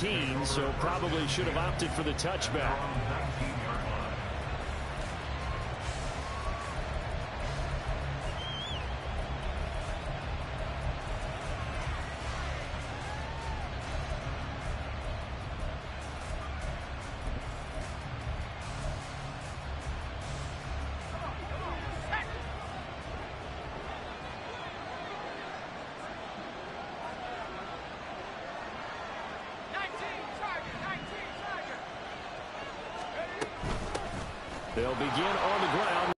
19, so probably should have opted for the touchback. They'll begin on the ground.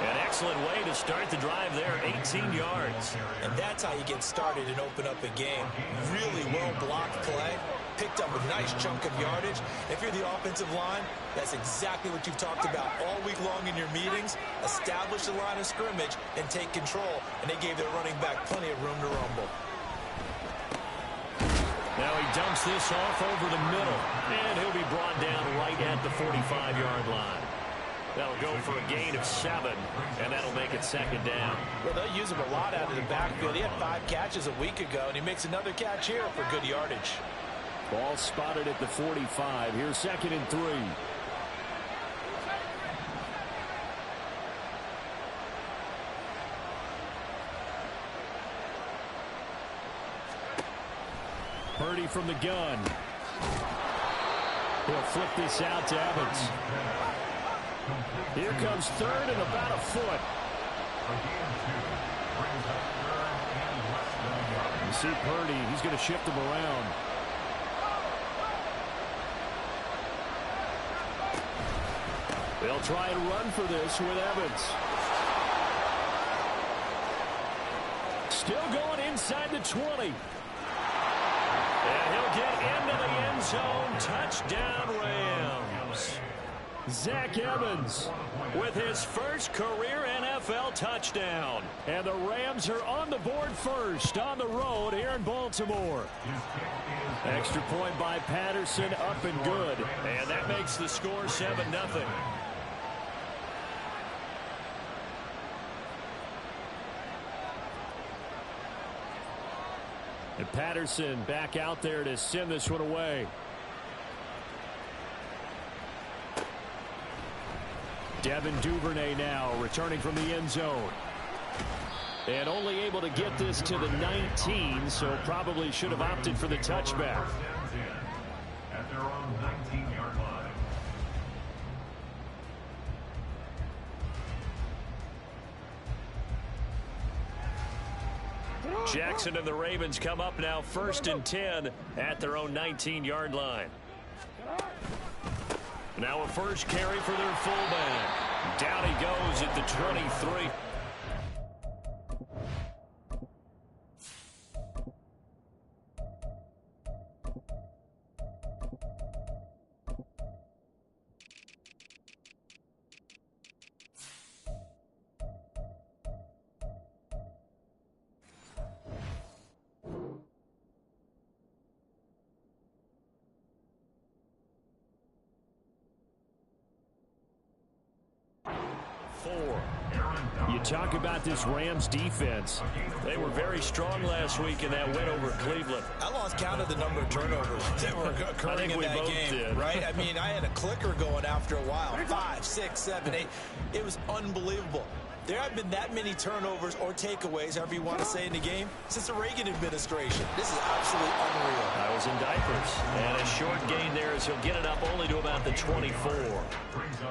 An excellent way to start the drive there, 18 yards. And that's how you get started and open up a game. Really well-blocked play. Picked up a nice chunk of yardage. If you're the offensive line, that's exactly what you've talked about all week long in your meetings. Establish the line of scrimmage and take control. And they gave their running back plenty of room to rumble. Now he dumps this off over the middle, and he'll be brought down right at the 45-yard line. That'll go for a gain of 7, and that'll make it second down. Well, they'll use him a lot out of the backfield. He had 5 catches a week ago, and he makes another catch here for good yardage. Ball spotted at the 45. Here's 2nd and 3. Purdy from the gun. He'll flip this out to Evans. Here comes 3rd and about a foot. You see Purdy, he's going to shift him around. They'll try and run for this with Evans. Still going inside the 20. And he'll get into the end zone. Touchdown, Rams. Zach Evans with his first career NFL touchdown. And the Rams are on the board first on the road here in Baltimore. Extra point by Patterson, up and good. And that makes the score 7-0. And Patterson back out there to send this one away. Devin Duvernay now returning from the end zone. And only able to get this to the 19, so probably should have opted for the touchback. At their own 19-yard line. Jackson and the Ravens come up now 1st and 10 at their own 19-yard line. Now a first carry for their fullback. Down he goes at the 23. You talk about this Rams defense. They were very strong last week in that win over Cleveland. I lost count of the number of turnovers that were occurring in that game, right? I mean, I had a clicker going after a while. 5, 6, 7, 8. It was unbelievable. There have been that many turnovers or takeaways, however you want to say, in the game since the Reagan administration. This is absolutely unreal. I was in diapers. And a short gain there as he'll get it up only to about the 24.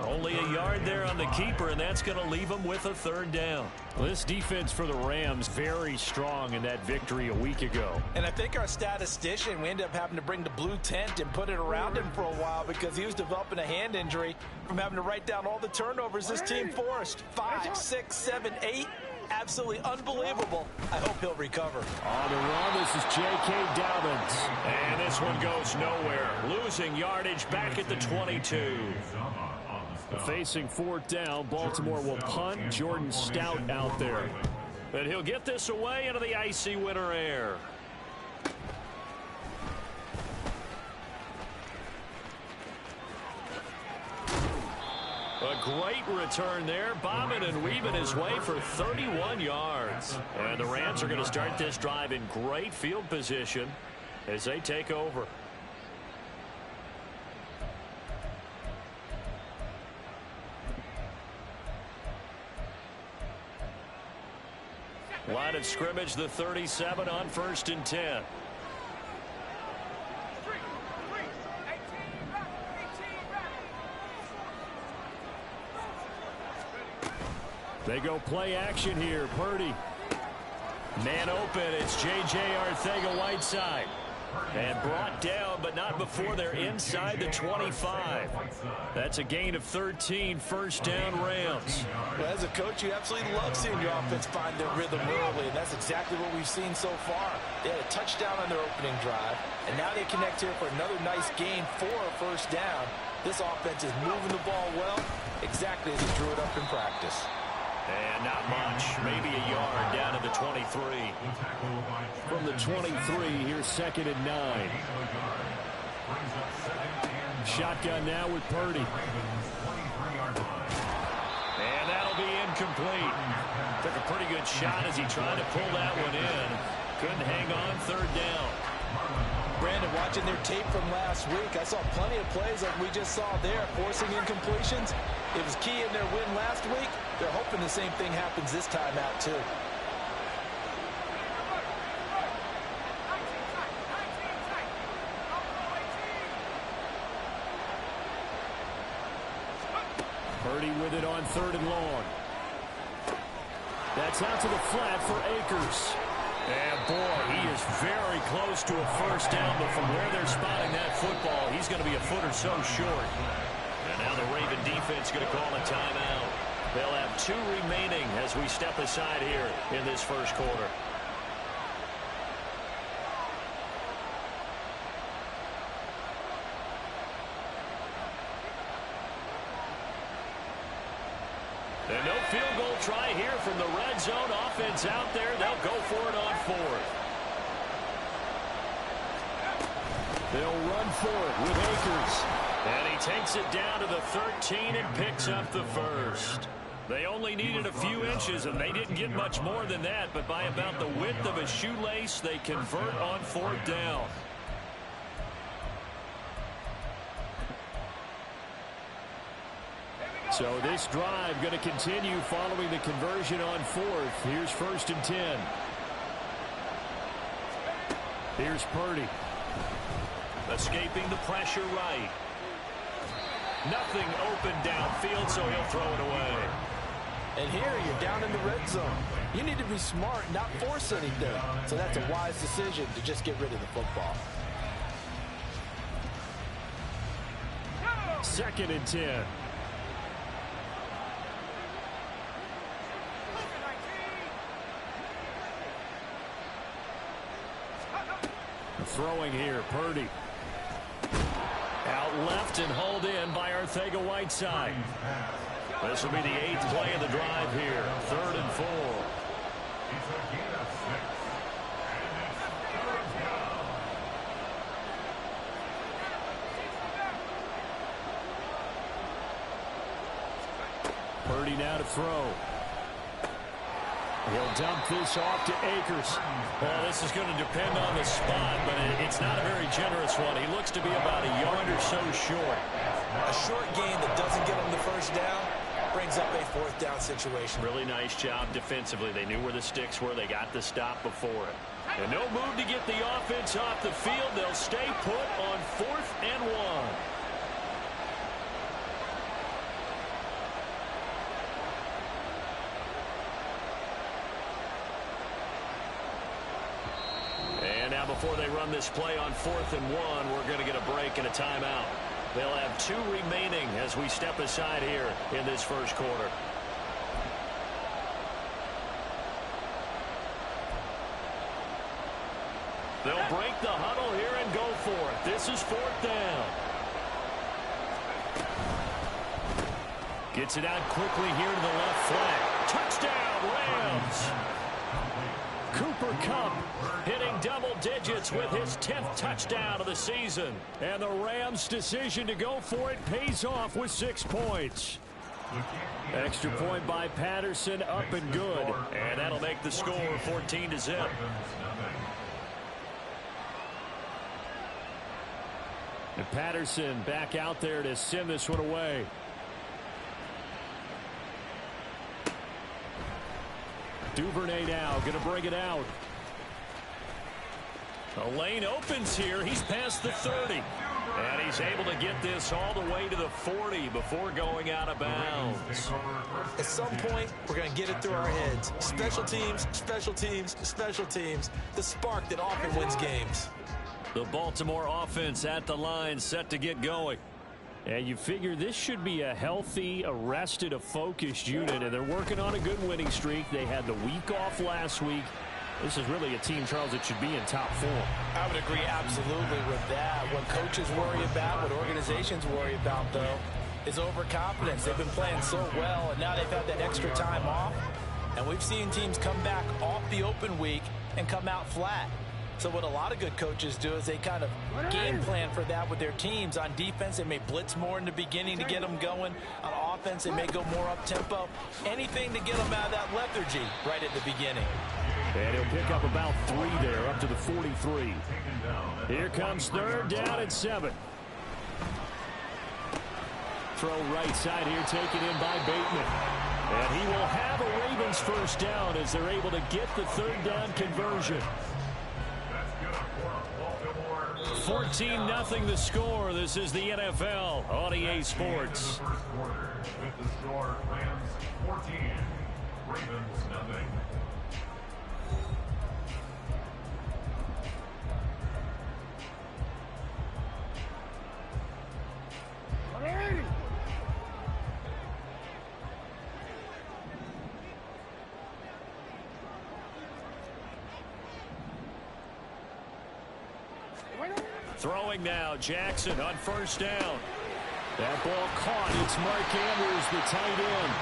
Only a yard there on the keeper, and that's going to leave him with a 3rd down. Well, this defense for the Rams very strong in that victory a week ago. And I think our statistician, we ended up having to bring the blue tent and put it around him for a while because he was developing a hand injury from having to write down all the turnovers this team forced. 5, 6, 7, 8. Absolutely unbelievable. I hope he'll recover. On the run, this is J.K. Dobbins. And this one goes nowhere. Losing yardage back at the 22. Facing 4th down, Baltimore will punt. Jordan Stout out there. But he'll get this away into the icy winter air. A great return there, bobbing and weaving his way for 31 yards. And the Rams are going to start this drive in great field position as they take over. Line of scrimmage, the 37 on 1st and 10. They go play action here. Purdy. Man open. It's J.J. Arcega-Whiteside. And brought down, but not before they're inside the 25. That's a gain of 13, first down Rams. Well, as a coach, you absolutely love seeing your offense find their rhythm early, and that's exactly what we've seen so far. They had a touchdown on their opening drive, and now they connect here for another nice gain for a first down. This offense is moving the ball well, exactly as he drew it up in practice. And not much, maybe a yard down to the 23. From the 23, here's 2nd and 9. Shotgun now with Purdy. And that'll be incomplete. Took a pretty good shot as he tried to pull that one in. Couldn't hang on, 3rd down. Brandon, watching their tape from last week, I saw plenty of plays like we just saw there, forcing incompletions. It was key in their win last week. They're hoping the same thing happens this time out, too. Purdy with it on 3rd and long. That's out to the flat for Akers. And, boy, he is very close to a first down, but from where they're spotting that football, he's going to be a foot or so short. And now the Raven defense going to call a timeout. They'll have 2 remaining as we step aside here in this first quarter. And no field goal try here from the red zone. Offense out there. They'll go for it on 4th. They'll run for it with Akers. And he takes it down to the 13 and picks up the first. They only needed a few inches, and they didn't get much more than that. But by about the width of a shoelace, they convert on 4th down. So this drive going to continue following the conversion on 4th. Here's 1st and 10. Here's Purdy. Escaping the pressure right. Nothing open downfield, so he'll throw it away. And here you're down in the red zone. You need to be smart, not force anything. So that's a wise decision to just get rid of the football. 2nd and 10. Throwing here, Purdy. Out left and hauled in by Arcega-Whiteside. This will be the 8th play of the drive here. 3rd and 4. Purdy now to throw. He'll dump this off to Akers. Well, this is going to depend on the spot, but it's not a very generous one. He looks to be about a yard or so short. A short gain that doesn't get him the first down brings up a 4th down situation. Really nice job defensively. They knew where the sticks were. They got the stop before it. And no move to get the offense off the field. They'll stay put on 4th and 1. Before they run this play on 4th and 1, we're going to get a break and a timeout. They'll have 2 remaining as we step aside here in this first quarter. They'll break the huddle here and go for it. This is 4th down. Gets it out quickly here to the left flank. Touchdown, Rams! Cooper Kupp hitting double digits with his 10th touchdown of the season. And the Rams' decision to go for it pays off with 6 points. Extra point by Patterson, up and good. And that'll make the score 14-0. And Patterson back out there to send this one away. Duvernay now going to bring it out. The lane opens here. He's past the 30. And he's able to get this all the way to the 40 before going out of bounds. At some point, we're going to get it through our heads. Special teams, special teams, special teams. The spark that often wins games. The Baltimore offense at the line, set to get going. And you figure this should be a healthy, a focused unit. And they're working on a good winning streak. They had the week off last week. This is really a team, Charles, that should be in top form. I would agree absolutely with that. What coaches worry about, what organizations worry about, though, is overconfidence. They've been playing so well, and now they've had that extra time off. And we've seen teams come back off the open week and come out flat. So what a lot of good coaches do is they kind of game plan for that with their teams. On defense, they may blitz more in the beginning to get them going. On offense, they may go more up-tempo. Anything to get them out of that lethargy right at the beginning. And he'll pick up about 3 there, up to the 43. Here comes third down and 7. Throw right side here, taken in by Bateman. And he will have a Ravens first down as they're able to get the third down conversion. 14-0 the score. This is the NFL on EA Sports. With the score, Rams 14, Ravens nothing. Throwing now, Jackson on first down. That ball caught. It's Mark Andrews, the tight end.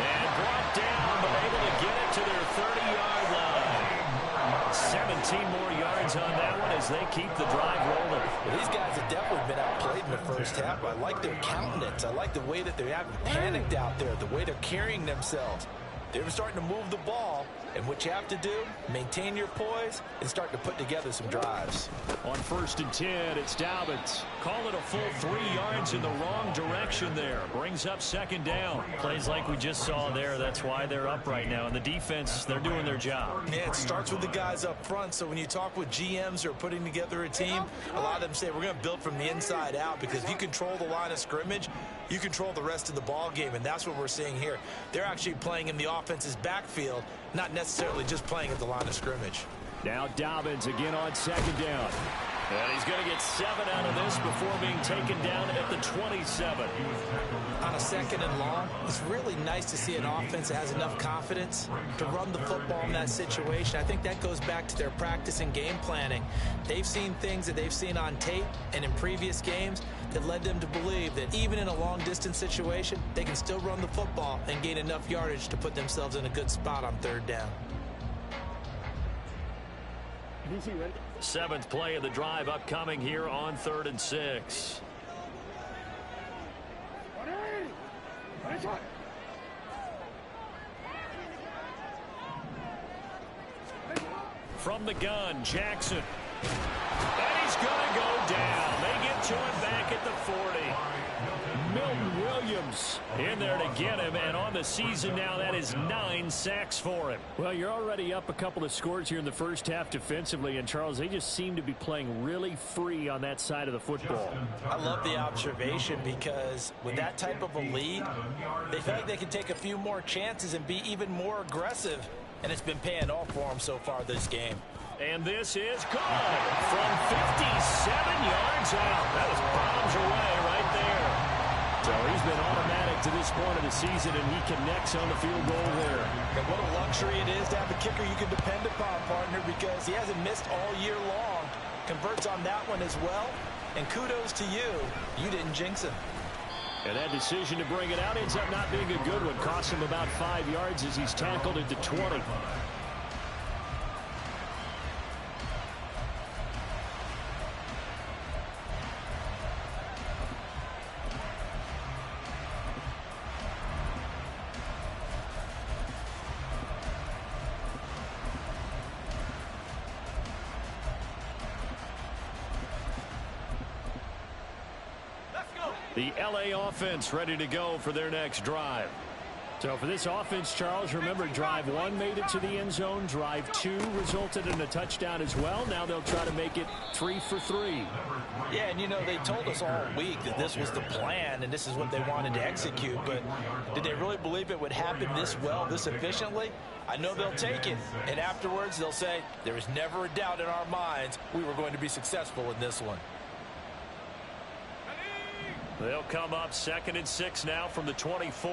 And brought down, but able to get it to their 30-yard line. 17 more yards on that one as they keep the drive rolling. Well, these guys have definitely been outplayed in the first half. I like their countenance. I like the way that they haven't panicked out there, the way they're carrying themselves. They're starting to move the ball, and what you have to do, maintain your poise and start to put together some drives. On 1st and 10, it's Dobbins. Call it a full 3 yards in the wrong direction there. Brings up second down. Plays like we just saw there. That's why they're up right now. And the defense, they're doing their job. Yeah, it starts with the guys up front. So when you talk with GMs who are putting together a team, a lot of them say we're going to build from the inside out, because if you control the line of scrimmage, you control the rest of the ball game, and that's what we're seeing here. They're actually playing in the offense's backfield, not necessarily just playing at the line of scrimmage. Now Dobbins again on second down. And he's going to get 7 out of this before being taken down at the 27. On a second and long, it's really nice to see an offense that has enough confidence to run the football in that situation. I think that goes back to their practice and game planning. They've seen things that they've seen on tape and in previous games that led them to believe that even in a long-distance situation, they can still run the football and gain enough yardage to put themselves in a good spot on third down. 7th play of the drive upcoming here on 3rd and 6. From the gun, Jackson. And he's going to go down. They get to him back at the 40. Milton Williams in there to get him, and on the season now, that is 9 sacks for him. Well, you're already up a couple of scores here in the first half defensively, and Charles, they just seem to be playing really free on that side of the football. I love the observation, because with that type of a lead, they feel like they can take a few more chances and be even more aggressive, and it's been paying off for them so far this game. And this is good from 57 yards out. That was bombs away right there. So he's been automatic to this point of the season, and he connects on the field goal there. And what a luxury it is to have a kicker you can depend upon, partner, because he hasn't missed all year long. Converts on that one as well. And kudos to you. You didn't jinx him. And that decision to bring it out ends up not being a good one. Cost him about 5 yards as he's tackled at the 20. The LA offense ready to go for their next drive. So for this offense, Charles, remember drive 1 made it to the end zone. Drive 2 resulted in a touchdown as well. Now they'll try to make it 3 for 3. Yeah, and you know, they told us all week that this was the plan and this is what they wanted to execute. But did they really believe it would happen this well, this efficiently? I know they'll take it. And afterwards, they'll say, there was never a doubt in our minds we were going to be successful in this one. They'll come up 2nd and 6 now from the 24.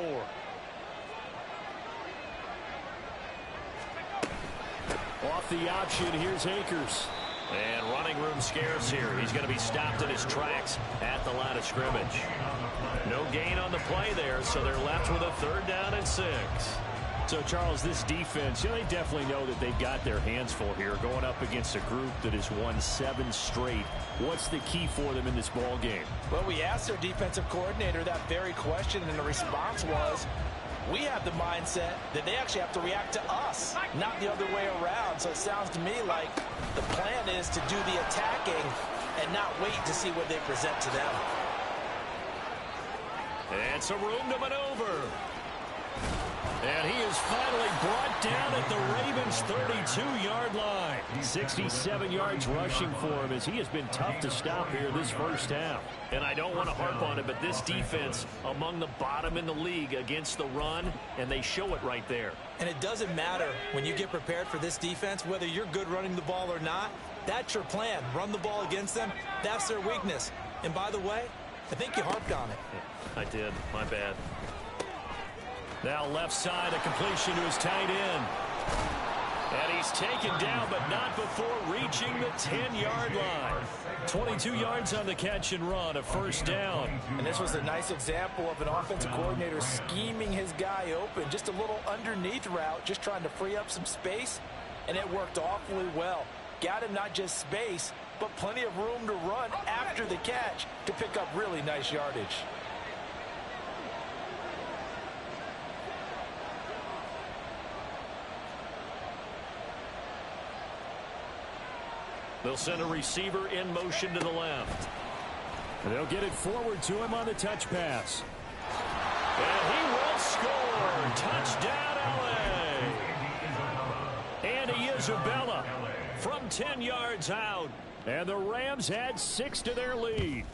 Off the option, here's Akers. And running room scarce here. He's going to be stopped in his tracks at the line of scrimmage. No gain on the play there, so they're left with a 3rd down and 6. So, Charles, this defense, they definitely know that they've got their hands full here going up against a group that has won 7 straight. What's the key for them in this ball game? Well, we asked their defensive coordinator that very question, and the response was, we have the mindset that they actually have to react to us, not the other way around. So it sounds to me like the plan is to do the attacking and not wait to see what they present to them. And some room to maneuver. And he is finally brought down at the Ravens' 32-yard line. 67 yards rushing for him as he has been tough to stop here this first half. And I don't want to harp on it, but this defense among the bottom in the league against the run, and they show it right there. And it doesn't matter when you get prepared for this defense, whether you're good running the ball or not, that's your plan. Run the ball against them. That's their weakness. And by the way, I think you harped on it. Yeah, I did. My bad. Now left side, a completion to his tight end. And he's taken down, but not before reaching the 10-yard line. 22 yards on the catch and run, a 1st down. And this was a nice example of an offensive coordinator scheming his guy open. Just a little underneath route, just trying to free up some space. And it worked awfully well. Got him not just space, but plenty of room to run after the catch to pick up really nice yardage. They'll send a receiver in motion to the left. And they'll get it forward to him on the touch pass. And he will score. Touchdown, LA. Andy Isabella from 10 yards out. And the Rams add 6 to their lead.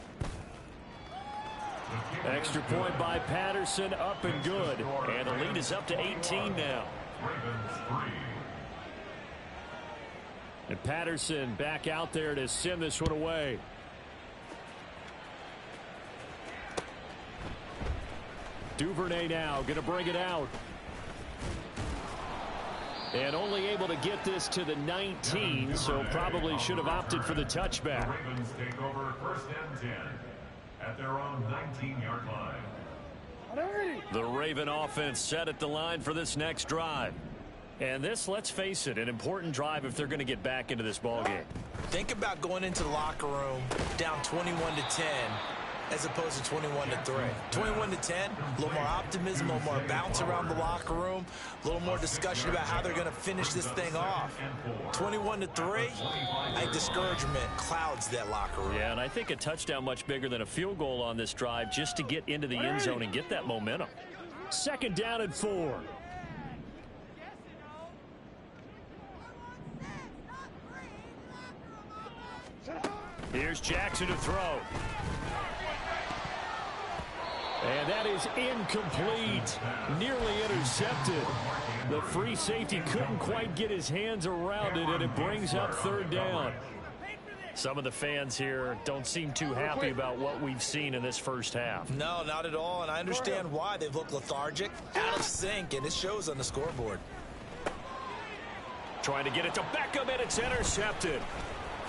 Extra point by Patterson, up and good. And the lead is up to 18 now. And Patterson back out there to send this one away. Duvernay now going to bring it out. And only able to get this to the 19, so probably should have opted for the touchback. Ravens take over 1st and 10 at their own 19-yard line. The Raven offense set at the line for this next drive. And this, let's face it, an important drive if they're going to get back into this ball game. Think about going into the locker room down 21-10 as opposed to 21-3. 21-10, a little more optimism, a little more bounce around the locker room, a little more discussion about how they're going to finish this thing off. 21-3, I think discouragement clouds that locker room. Yeah, and I think a touchdown much bigger than a field goal on this drive just to get into the end zone and get that momentum. 2nd down and 4. Here's Jackson to throw. And that is incomplete. Nearly intercepted. The free safety couldn't quite get his hands around it, and it brings up 3rd down. Some of the fans here don't seem too happy about what we've seen in this first half. No, not at all, and I understand why. They've looked lethargic, out of sync, and it shows on the scoreboard. Trying to get it to Beckham, and it's intercepted.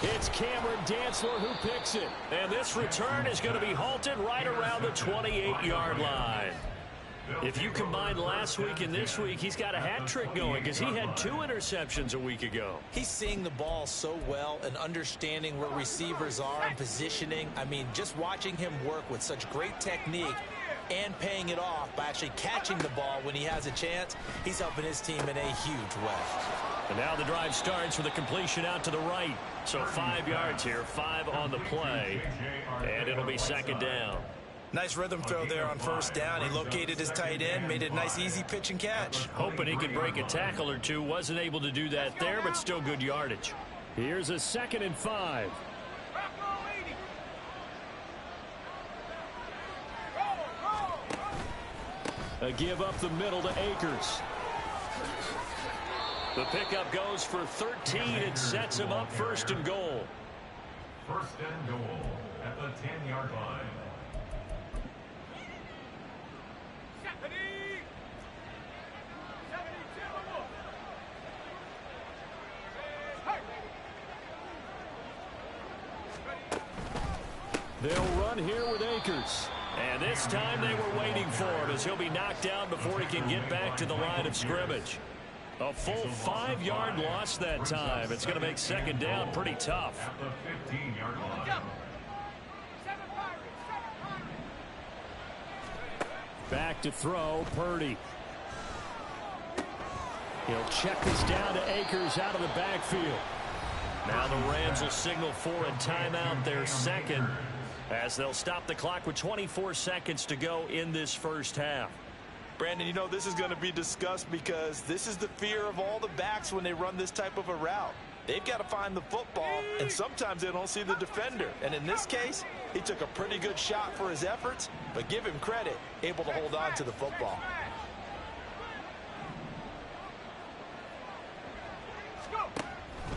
It's Cameron Dantzler who picks it. And this return is going to be halted right around the 28-yard line. If you combine last week and this week, he's got a hat trick going because he had 2 interceptions a week ago. He's seeing the ball so well and understanding where receivers are and positioning. I mean, just watching him work with such great technique and paying it off by actually catching the ball when he has a chance, he's helping his team in a huge way. And now the drive starts with a completion out to the right. So 5 yards here, 5 on the play, and it'll be 2nd down. Nice rhythm throw there on first down. He located his tight end, made it a nice easy pitch and catch. Hoping he could break a tackle or two. Wasn't able to do that there, but still good yardage. Here's a 2nd and 5. A give up the middle to Akers. The pickup goes for 13. It sets him up 1st and goal. 1st and goal at the 10-yard line. They'll run here with Akers. And this time they were waiting for him as he'll be knocked down before he can get back to the line of scrimmage. A full 5-yard loss that time. It's going to make 2nd down pretty tough. At the 15-yard line. Back to throw, Purdy. He'll check this down to Akers out of the backfield. Now the Rams will signal for a timeout, their 2nd, as they'll stop the clock with 24 seconds to go in this first half. Brandon, you know, this is going to be discussed because this is the fear of all the backs when they run this type of a route. They've got to find the football, and sometimes they don't see the defender. And in this case, he took a pretty good shot for his efforts, but give him credit, able to hold on to the football.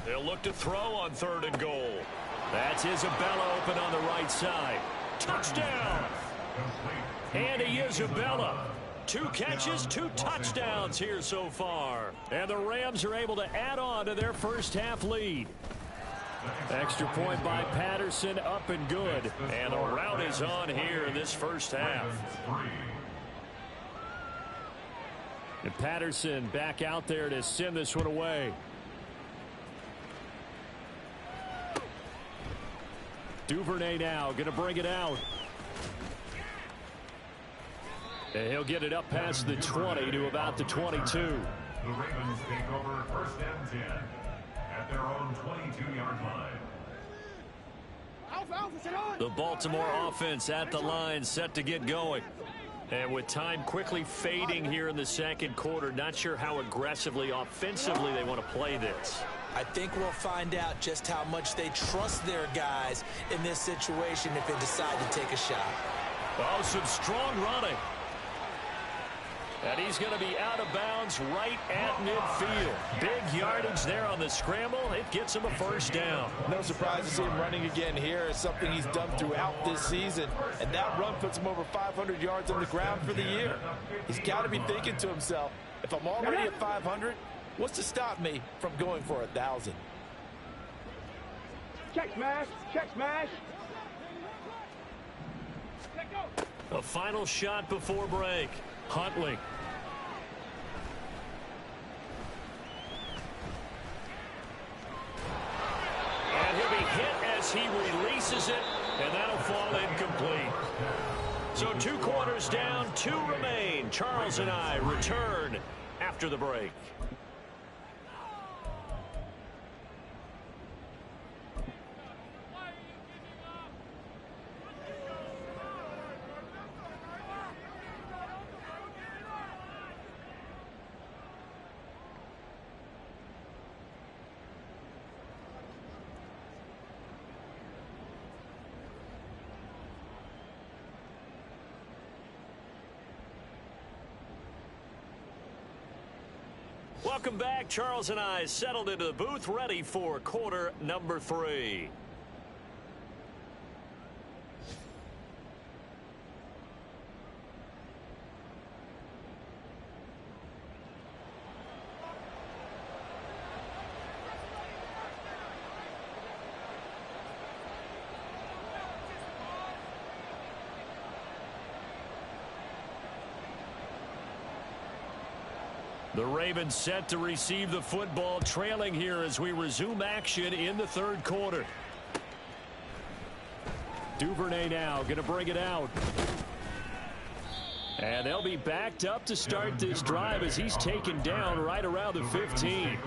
They'll look to throw on 3rd and goal. That's Isabella open on the right side. Touchdown! Andy Isabella. 2 catches, 2 touchdowns here so far. And the Rams are able to add on to their first half lead. Extra point by Patterson, up and good. And the route is on here in this first half. And Patterson back out there to send this one away. Duvernay now going to bring it out. And he'll get it up past the 20 to about the 22. The Ravens take over 1st and 10 at their own 22-yard line. The Baltimore offense at the line, set to get going. And with time quickly fading here in the 2nd quarter, not sure how aggressively, offensively they want to play this. I think we'll find out just how much they trust their guys in this situation if they decide to take a shot. Oh, some strong running. And he's going to be out of bounds right at midfield. Big yardage there on the scramble. It gets him a 1st down. No surprise to see him running again here. It's something he's done throughout this season. And that run puts him over 500 yards on the ground for the year. He's got to be thinking to himself, if I'm already at 500, what's to stop me from going for 1,000? Check smash, check smash. A final shot before break. Huntley. And he'll be hit as he releases it, and that'll fall incomplete. So 2 quarters down, 2 remain. Charles and I return after the break. Welcome back. Charles and I settled into the booth, ready for quarter number 3. The Ravens set to receive the football, trailing here as we resume action in the 3rd quarter. Duvernay now going to bring it out. And they'll be backed up to start this drive as he's taken down right around the 15.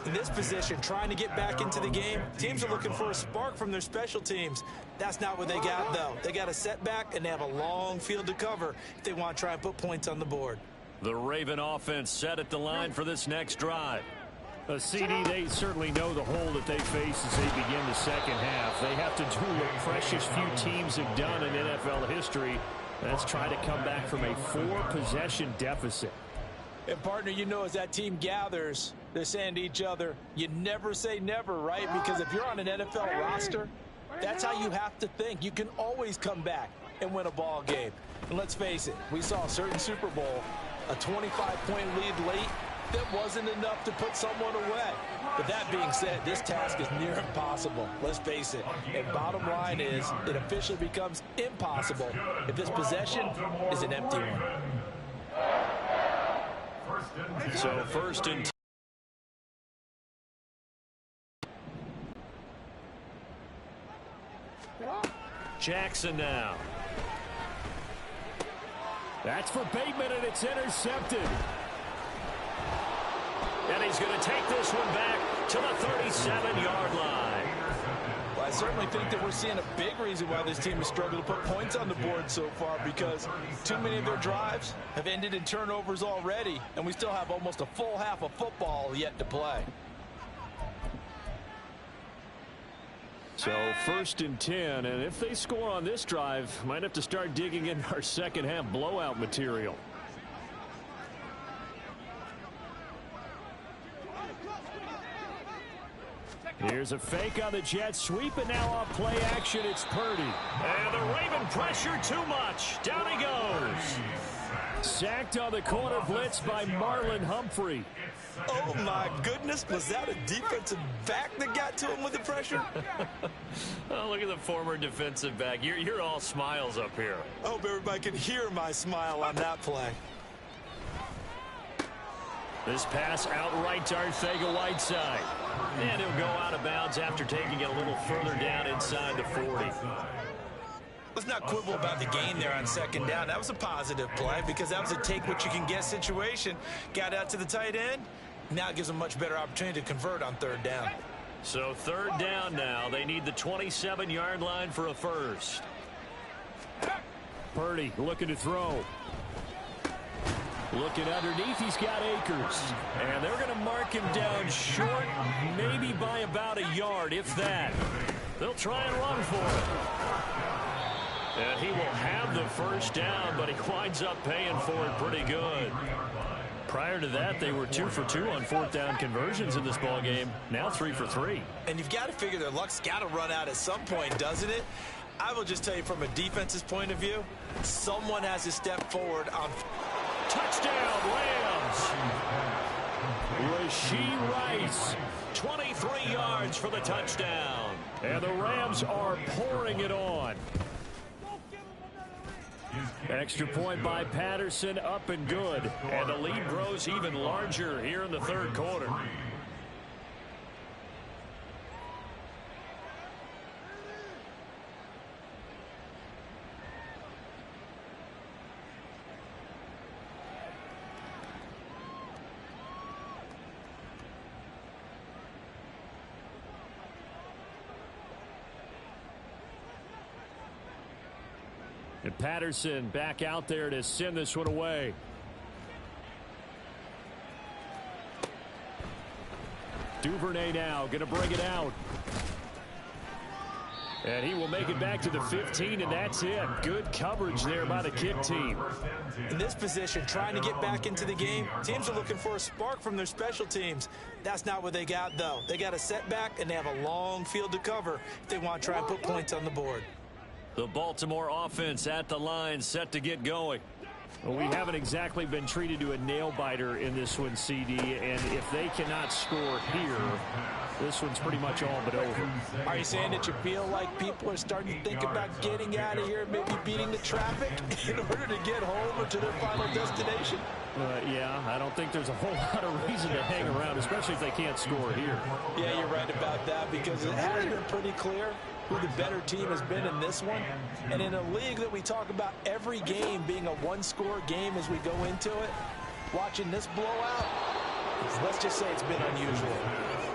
In this position, trying to get back into the game, teams are looking for a spark from their special teams. That's not what they got, though. They got a setback, and they have a long field to cover if they want to try and put points on the board. The Raven offense set at the line for this next drive. A CD, they certainly know the hole that they face as they begin the second half. They have to do what precious few teams have done in NFL history. Let's try to come back from a 4-possession deficit. And, partner, you know, as that team gathers, they're saying to each other, you never say never, right? Because if you're on an NFL roster, that's how you have to think. You can always come back and win a ball game. And let's face it, we saw a certain Super Bowl, a 25-point lead late, that wasn't enough to put someone away. But that being said, this task is near impossible. Let's face it. And bottom line is, it officially becomes impossible if this possession is an empty one. So first and 10. Jackson now. That's for Bateman, and it's intercepted. And he's going to take this one back to the 37-yard line. Well, I certainly think that we're seeing a big reason why this team has struggled to put points on the board so far, because too many of their drives have ended in turnovers already, and we still have almost a full half of football yet to play. So first and 10, and if they score on this drive, might have to start digging in our second half blowout material. Here's a fake on the jet sweep, and now off play action, it's Purdy. And the Raven pressure too much. Down he goes. Sacked on the corner blitz by Marlon Humphrey. Oh, my goodness. Was that a defensive back that got to him with the pressure? Oh, look at the former defensive back. You're all smiles up here. I hope everybody can hear my smile on that play. This pass outright to Arcega-Whiteside. And he'll go out of bounds after taking it a little further down inside the 40. Let's not quibble about the gain there on second down. That was a positive play because that was a take-what-you-can-get situation. Got out to the tight end. Now it gives them a much better opportunity to convert on third down. So third down now. They need the 27-yard line for a first. Purdy looking to throw. Looking underneath, he's got Akers. And they're going to mark him down short, maybe by about a yard, if that. They'll try and run for it. And he will have the first down, but he winds up paying for it pretty good. Prior to that, they were 2 for 2 on fourth down conversions in this ballgame. Now 3 for 3. And you've got to figure their luck's got to run out at some point, doesn't it? I will just tell you from a defense's point of view, someone has to step forward on... Touchdown, Rams. Rashee Rice, 23 yards for the touchdown. And the Rams are pouring it on. Extra point by Patterson, up and good. And the lead grows even larger here in the third quarter. And Patterson back out there to send this one away. Duvernay now going to bring it out. And he will make it back to the 15, and that's it. Good coverage there by the kick team. In this position, trying to get back into the game, teams are looking for a spark from their special teams. That's not what they got, though. They got a setback, and they have a long field to cover if they want to try and put points on the board. The Baltimore offense at the line, set to get going. Well, we haven't exactly been treated to a nail-biter in this one, CD, and if they cannot score here, This one's pretty much all but over. Are you saying that you feel like people are starting to think about getting out of here, maybe beating the traffic in order to get home or to their final destination? Yeah, I don't think there's a whole lot of reason to hang around, especially if they can't score here. Yeah, you're right about that, because it has been pretty clear who the better team has been in this one. And in a league that we talk about every game being a one-score game as we go into it, watching this blowout, let's just say it's been unusual.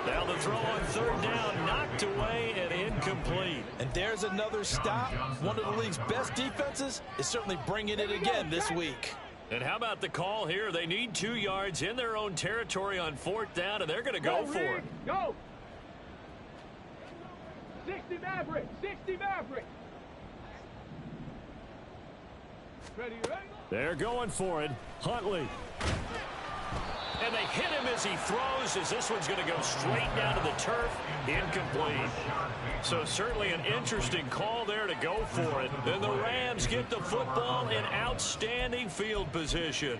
Now the throw on third down, knocked away and incomplete. And there's another stop. One of the league's best defenses is certainly bringing it again this week. And how about the call here? They need 2 yards in their own territory on fourth down, and they're going to go for it. Go! 60 Maverick! 60 Maverick! Ready, ready? They're going for it. Huntley. And they hit him as he throws, as this one's going to go straight down to the turf. Incomplete. So certainly an interesting call there to go for it. Then the Rams get the football in outstanding field position.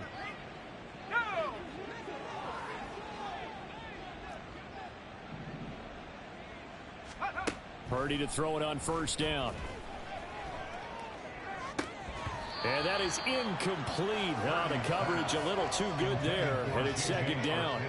Go! Purdy to throw it on first down. And that is incomplete. Oh, the coverage a little too good there, and it's second down.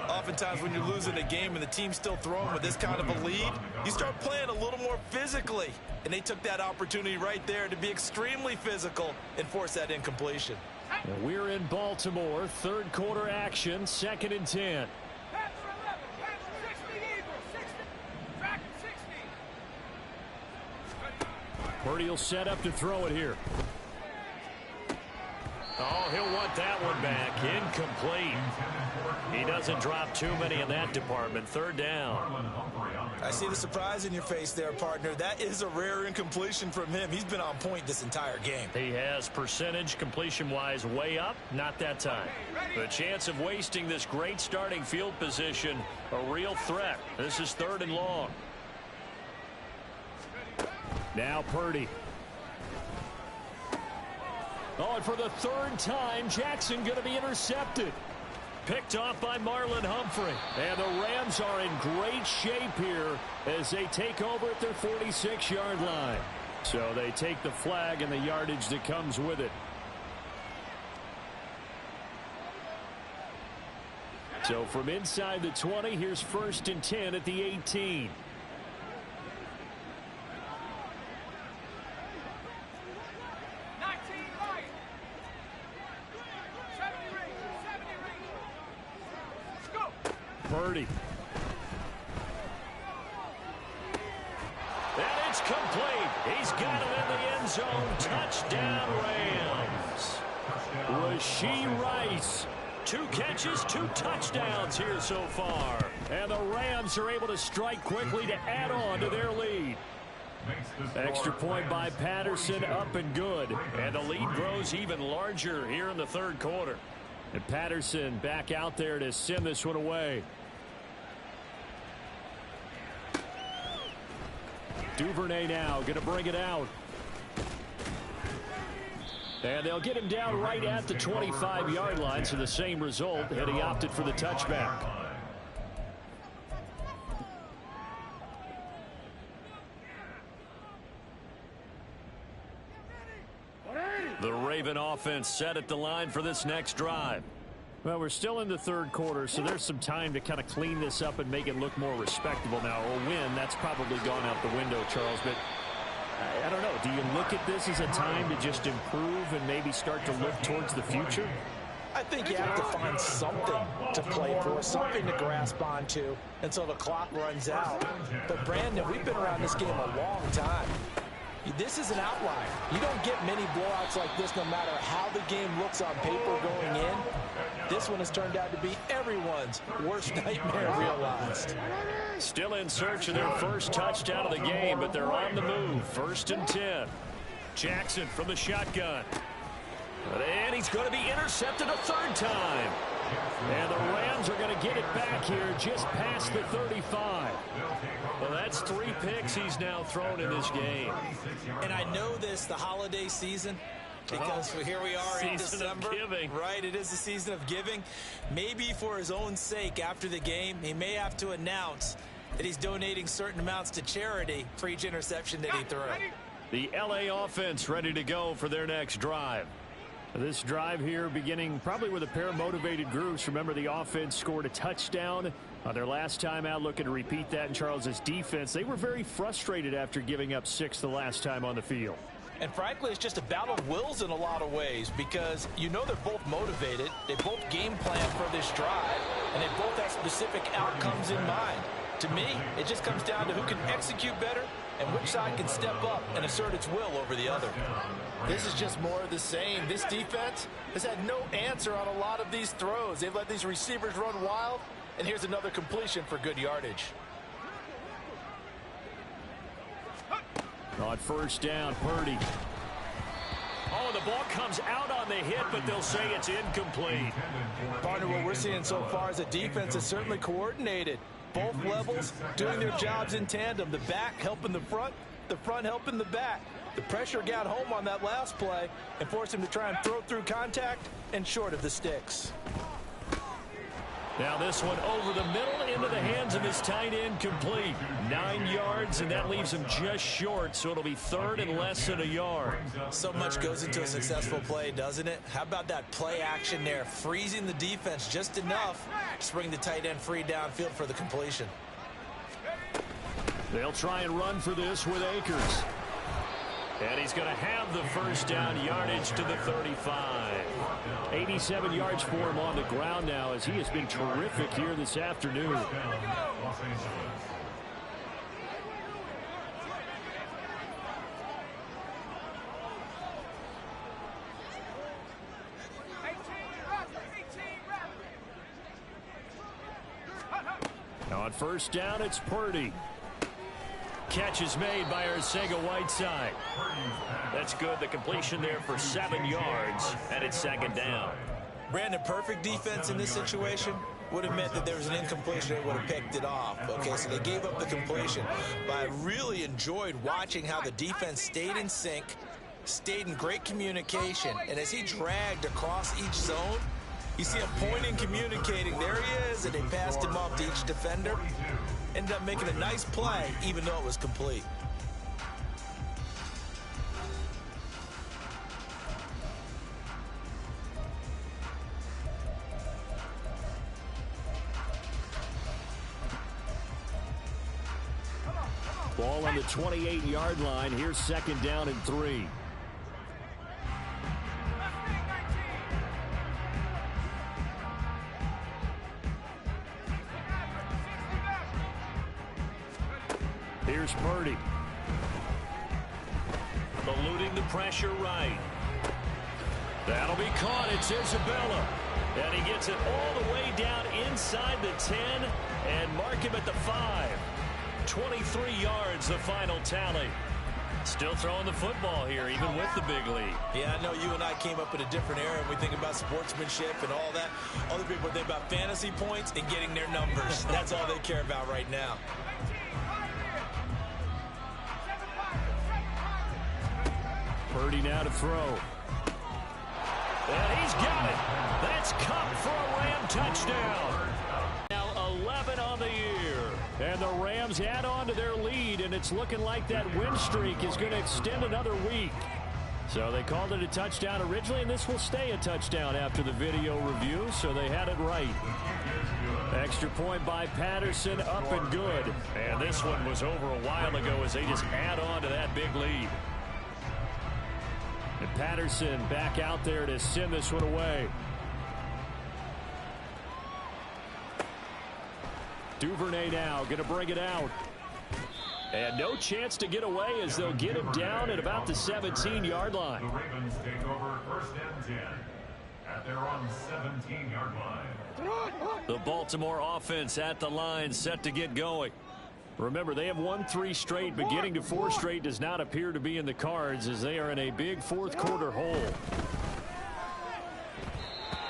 Oftentimes when you're losing a game and the team's still throwing with this kind of a lead, you start playing a little more physically. And they took that opportunity right there to be extremely physical and force that incompletion. And we're in Baltimore, third quarter action, 2nd and 10. Panther 11, Panther 60 Eagles, 60, track 60. Purdy will set up to throw it here. Oh, he'll want that one back. Incomplete. He doesn't drop too many in that department. Third down. I see the surprise in your face there, partner. That is a rare incompletion from him. He's been on point this entire game. He has percentage completion-wise way up. Not that time. The chance of wasting this great starting field position, a real threat. This is 3rd and long. Now Purdy. Oh, and for the 3rd time, Jackson going to be intercepted. Picked off by Marlon Humphrey. And the Rams are in great shape here as they take over at their 46-yard line. So they take the flag and the yardage that comes with it. So from inside the 20, here's 1st and 10 at the 18. Purdy. And it's complete. He's got it in the end zone. Touchdown, Rams. Rashee Rice. 2 catches, 2 touchdowns here so far. And the Rams are able to strike quickly to add on to their lead. Extra point by Patterson, up and good. And the lead grows even larger here in the 3rd quarter. And Patterson back out there to send this one away. Duvernay now going to bring it out. And they'll get him down right at the 25-yard line, so the same result, and he opted for the touchback. The Raven offense set at the line for this next drive. Well, we're still in the 3rd quarter, so there's some time to kind of clean this up and make it look more respectable now. A win, that's probably gone out the window, Charles, but I don't know. Do you look at this as a time to just improve and maybe start to look towards the future? I think you have to find something to play for, something to grasp onto until the clock runs out. But, Brandon, we've been around this game a long time. This is an outlier. You don't get many blowouts like this no matter how the game looks on paper going in. This one has turned out to be everyone's worst nightmare realized. Still in search of their first touchdown of the game, but they're on the move. 1st and 10. Jackson from the shotgun. And he's going to be intercepted a 3rd time. And the Rams are going to get it back here just past the 35. Well, that's 3 picks he's now thrown in this game. And I know this, the holiday season, because here we are in December. Season of giving. Right, it is the season of giving. Maybe for his own sake, after the game, he may have to announce that he's donating certain amounts to charity for each interception that he threw. The LA offense ready to go for their next drive. This drive here beginning probably with a pair of motivated groups. Remember, the offense scored a touchdown on their last time out, looking to repeat that in Charles's defense. They were very frustrated after giving up 6 the last time on the field. And frankly, it's just a battle of wills in a lot of ways, because you know they're both motivated. They both game plan for this drive, and they both have specific outcomes in mind. To me, it just comes down to who can execute better and which side can step up and assert its will over the other. This is just more of the same. This defense has had no answer on a lot of these throws. They've let these receivers run wild, and here's another completion for good yardage. On first down, Purdy. Oh, the ball comes out on the hit, but they'll say it's incomplete. Partner, what we're seeing so far is a defense that's certainly coordinated. Both levels doing their jobs in tandem. The back helping the front helping the back. The pressure got home on that last play and forced him to try and throw through contact and short of the sticks. Now this one over the middle into the hands of his tight end, complete. 9 yards, and that leaves him just short, so it'll be third and less than a yard. So much goes into a successful play, doesn't it? How about that play action there, freezing the defense just enough to bring the tight end free downfield for the completion. They'll try and run for this with Akers. And he's going to have the first down, yardage to the 35. 87 yards for him on the ground now, as he has been terrific here this afternoon. Now on first down, it's Purdy. Catch is made by Arcega-Whiteside. That's good. The completion there for 7 yards, and it's second down. Brandon, perfect defense in this situation would have meant that there was an incompletion. They would have picked it off. Okay, so they gave up the completion. But I really enjoyed watching how the defense stayed in sync, stayed in great communication, and as he dragged across each zone, you see him pointing, communicating. There he is, and they passed him off to each defender. Ended up making a nice play, even though it was complete. Ball on the 28-yard line. Here's second down and 3. Here's Purdy. Eluding the pressure right. That'll be caught. It's Isabella. And he gets it all the way down inside the 10 and mark him at the 5. 23 yards, the final tally. Still throwing the football here, even with the big lead. Yeah, I know you and I came up in a different era, and we think about sportsmanship and all that. Other people think about fantasy points and getting their numbers. That's all they care about right now. Purdy now to throw. And he's got it. That's Cup for a Ram touchdown. Now 11 on the year. And the Rams add on to their lead, and it's looking like that win streak is going to extend another week. So they called it a touchdown originally, and this will stay a touchdown after the video review, so they had it right. Extra point by Patterson, up and good. And this one was over a while ago as they just add on to that big lead. And Patterson back out there to send this one away. Duvernay now going to bring it out. And no chance to get away as they'll get him down at about the 17-yard line. The Ravens take over first and 10 at their own 17-yard line. The Baltimore offense at the line, set to get going. Remember, they have won 3 straight, but getting to 4 straight does not appear to be in the cards as they are in a big fourth quarter hole.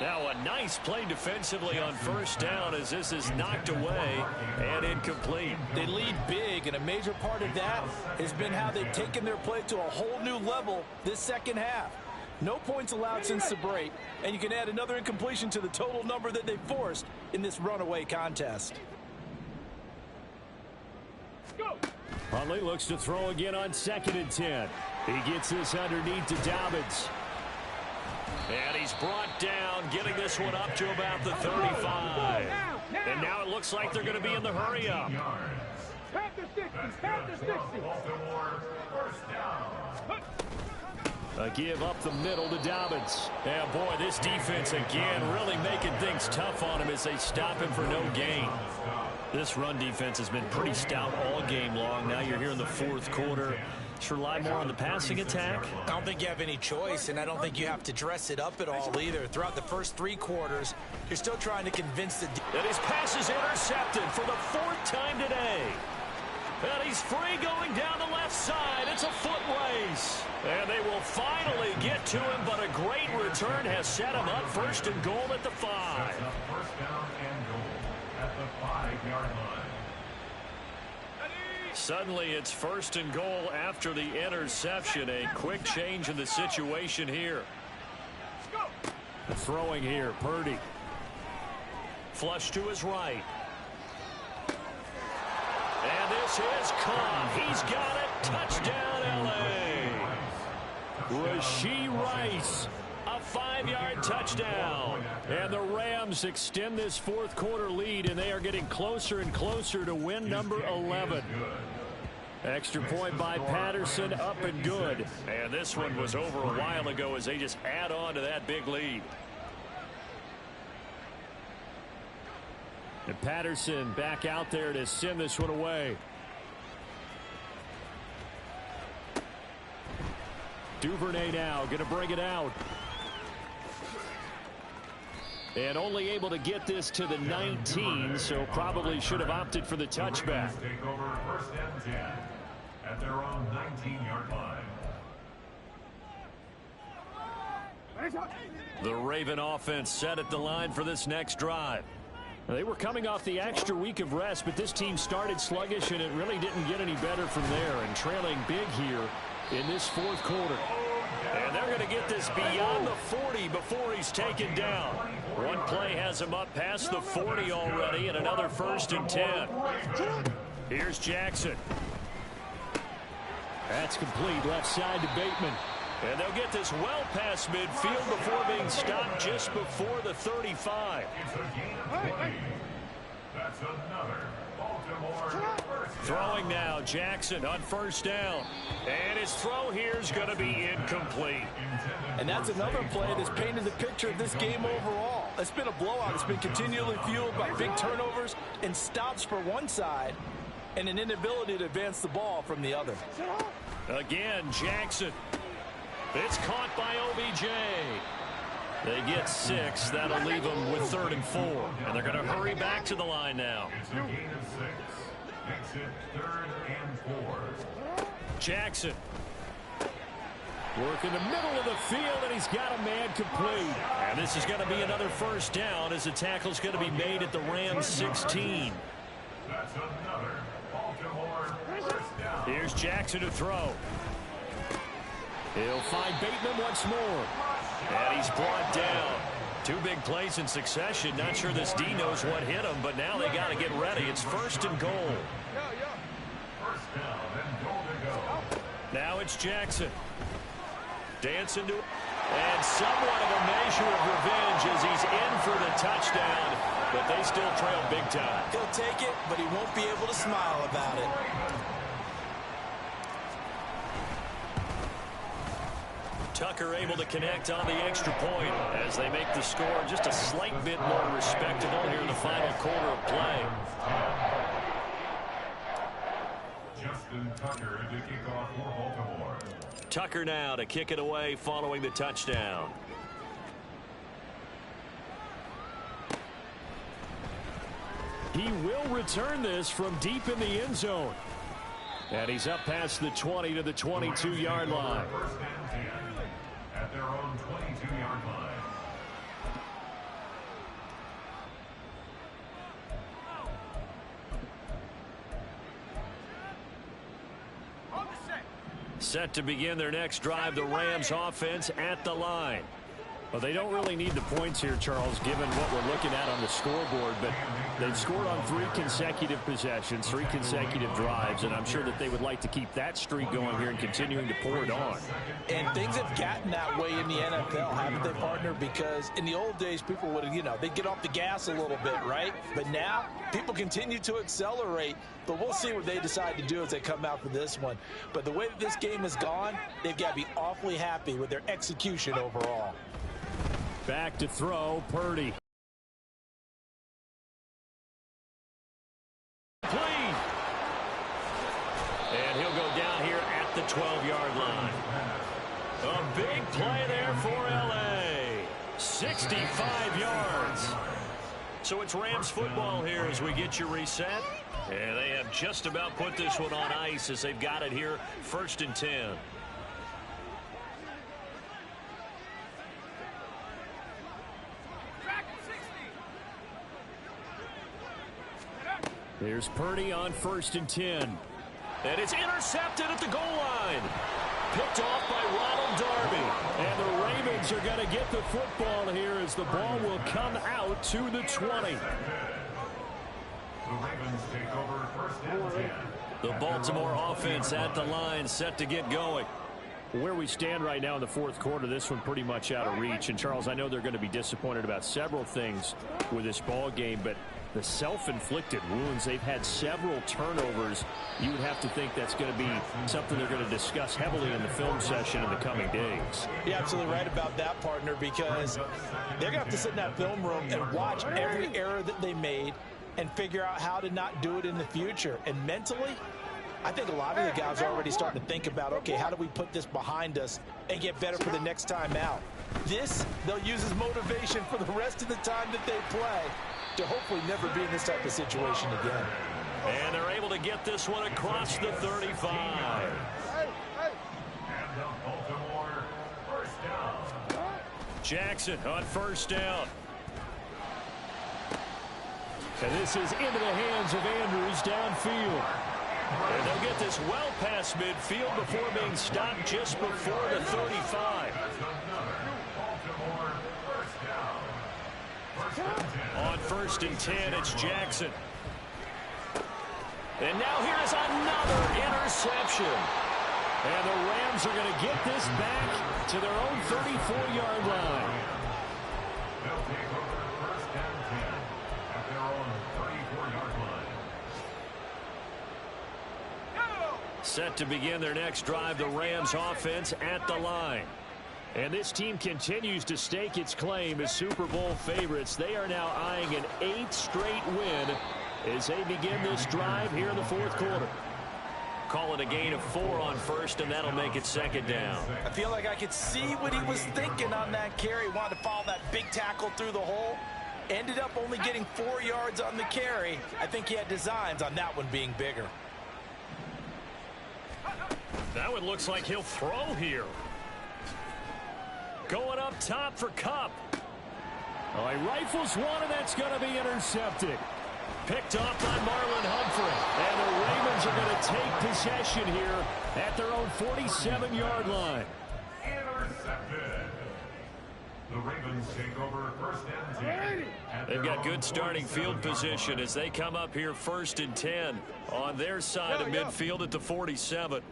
Now a nice play defensively on first down as this is knocked away and incomplete. They lead big, and a major part of that has been how they've taken their play to a whole new level this second half. No points allowed since the break, and you can add another incompletion to the total number that they forced in this runaway contest. Huntley looks to throw again on 2nd and 10. He gets this underneath to Dobbins. And he's brought down, getting this one up to about the 35. And now it looks like they're going to be in the hurry up. Panther 60, Panther 60. A give up the middle to Dobbins. And boy, this defense again really making things tough on him as they stop him for no gain. This run defense has been pretty stout all game long. Now you're here in the 4th quarter. Should rely more on the passing attack. I don't think you have any choice, and I don't think you have to dress it up at all either. Throughout the first 3 quarters, you're still trying to convince the... And his pass is intercepted for the 4th time today. And he's free going down the left side. It's a foot race. And they will finally get to him, but a great return has set him up 1st and goal at the 5. First down and goal at the 5-yard line. Suddenly it's 1st and goal after the interception. A quick change in the situation here. Throwing here, Purdy. Flush to his right. And this is caught. He's got it. Touchdown, L.A. Rashee Rice. A 5-yard touchdown. And the Rams extend this 4th quarter lead, and they are getting closer and closer to win number 11. Extra point by Patterson, up and good. And this one was over a while ago as they just add on to that big lead. And Patterson back out there to send this one away. Duvernay now going to bring it out. And only able to get this to the 19, so probably should have opted for the touchback. Take over 1st and 10 at their own 19-yard line. The Raven offense set at the line for this next drive. They were coming off the extra week of rest, but this team started sluggish, and it really didn't get any better from there, and trailing big here in this 4th quarter. And they're going to get this beyond the 40 before he's taken down. One play has him up past the 40 already, and another 1st and 10. Here's Jackson. That's complete left side to Bateman. And they'll get this well past midfield before being stopped just before the 35. It's a gain of 20. That's another Baltimore first down. Throwing now, Jackson on 1st down. And his throw here is going to be incomplete. And that's another play that's painted the picture of this game overall. It's been a blowout. It's been continually fueled by big turnovers and stops for one side and an inability to advance the ball from the other. Again, Jackson. It's caught by OBJ. They get 6. That'll leave them with 3rd and 4. And they're going to hurry back to the line now. It's a gain of 6. Makes it 3rd and 4. Jackson. Work in the middle of the field, and he's got a man complete. And this is going to be another 1st down as the tackle's going to be made at the Rams 16. That's another Baltimore first down. Here's Jackson to throw. He'll find Bateman once more. And he's brought down. 2 big plays in succession. Not sure this D knows what hit him, but now they got to get ready. It's 1st and goal. First down and goal to go. Now it's Jackson. Dancing to... And somewhat of a measure of revenge as he's in for the touchdown. But they still trail big time. He'll take it, but he won't be able to smile about it. Tucker able to connect on the extra point as they make the score just a slight bit more respectable here in the final quarter of play. Justin Tucker to kick off for Baltimore. Tucker now to kick it away following the touchdown. He will return this from deep in the end zone. And he's up past the 20 to the 22-yard line. First and 10 at their own 22-yard line. On the set. Set to begin their next drive, the Rams offense at the line. Well, they don't really need the points here, Charles, given what we're looking at on the scoreboard, but they've scored on 3 consecutive possessions, 3 consecutive drives, and I'm sure that they would like to keep that streak going here and continuing to pour it on. And things have gotten that way in the NFL, haven't they, partner? Because in the old days, people would, they'd get off the gas a little bit, right? But now, people continue to accelerate, but we'll see what they decide to do as they come out for this one. But the way that this game has gone, they've got to be awfully happy with their execution overall. Back to throw, Purdy. Clean. And he'll go down here at the 12-yard line. A big play there for L.A. 65 yards. So it's Rams football here as we get you reset. And they have just about put this one on ice as they've got it here, 1st and 10. Here's Purdy on 1st and 10. And it's intercepted at the goal line. Picked off by Ronald Darby. And the Ravens are going to get the football here as the ball will come out to the 20. The Ravens take over 1st and 10. The Baltimore offense at the line, set to get going. Where we stand right now in the 4th quarter, this one pretty much out of reach. And, Charles, I know they're going to be disappointed about several things with this ball game, but the self-inflicted wounds, they've had several turnovers. You would have to think that's going to be something they're going to discuss heavily in the film session in the coming days. You're absolutely right about that, partner, because they're going to have to sit in that film room and watch every error that they made and figure out how to not do it in the future. And mentally, I think a lot of the guys are already starting to think about, okay, how do we put this behind us and get better for the next time out? This, they'll use as motivation for the rest of the time that they play to hopefully never be in this type of situation again. And they're able to get this one across the 35. And the Baltimore 1st down. Jackson on 1st down. And this is into the hands of Andrews downfield. And they'll get this well past midfield before being stopped just before the 35. Baltimore 1st down. 1st and 10. On 1st and 10, it's Jackson. And now here's another interception. And the Rams are going to get this back to their own 34-yard line. They'll take over 1st and 10 at their own 34-yard line. Set to begin their next drive, the Rams offense at the line. And this team continues to stake its claim as Super Bowl favorites. They are now eyeing an 8th straight win as they begin this drive here in the 4th quarter. Call it a gain of 4 on 1st, and that'll make it 2nd down. I feel like I could see what he was thinking on that carry. Wanted to follow that big tackle through the hole. Ended up only getting 4 yards on the carry. I think he had designs on that one being bigger. That one looks like he'll throw here. Going up top for Kupp. Oh, he rifles one, and that's going to be intercepted. Picked off by Marlon Humphrey. And the Ravens are going to take possession here at their own 47-yard line. Intercepted. The Ravens take over 1st and 10. They've got good starting field position as they come up here 1st and 10 on their side of midfield at the 47.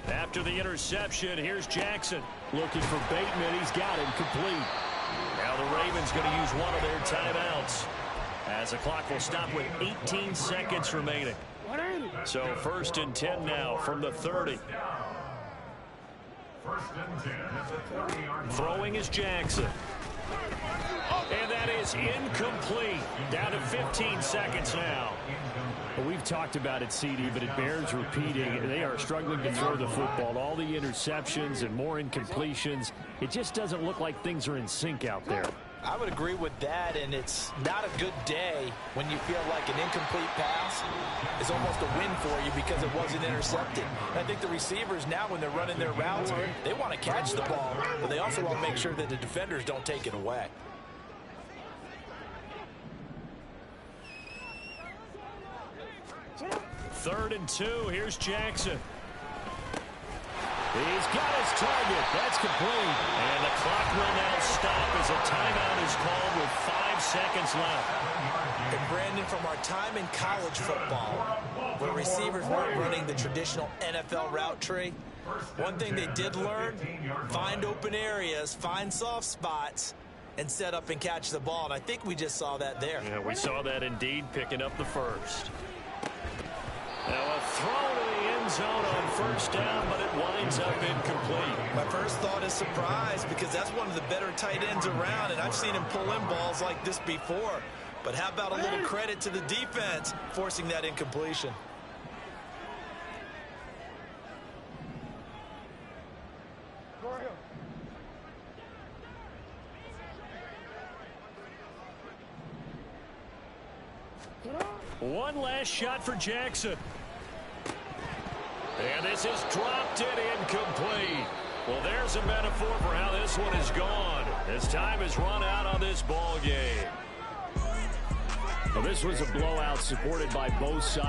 After the interception, here's Jackson. Looking for Bateman. He's got him complete. Now the Ravens going to use one of their timeouts as the clock will stop with 18 seconds remaining. So 1st and 10 now from the 30. 1st and 10 at the 30-yard line. Throwing is Jackson. And that is incomplete. Down to 15 seconds now. Well, we've talked about it, CD, but it bears repeating. They are struggling to throw the football. All the interceptions and more incompletions. It just doesn't look like things are in sync out there. I would agree with that, and it's not a good day when you feel like an incomplete pass is almost a win for you because it wasn't intercepted. And I think the receivers now, when they're running their routes, they want to catch the ball, but they also want to make sure that the defenders don't take it away. Third and 2. Here's Jackson. He's got his target. That's complete. And the clock will now stop as a timeout is called with 5 seconds left. And Brandon, from our time in college football, where receivers weren't running the traditional NFL route tree, one thing they did learn, find open areas, find soft spots, and set up and catch the ball. And I think we just saw that there. Yeah, we saw that indeed, picking up the first. Now a throw to the end zone on first down, but it winds up incomplete. My first thought is surprise, because that's one of the better tight ends around, and I've seen him pull in balls like this before. But how about a little credit to the defense forcing that incompletion? One last shot for Jackson. And this is dropped it incomplete. Well, there's a metaphor for how this one is gone. As time has run out on this ball game. Well, this was a blowout supported by both sides.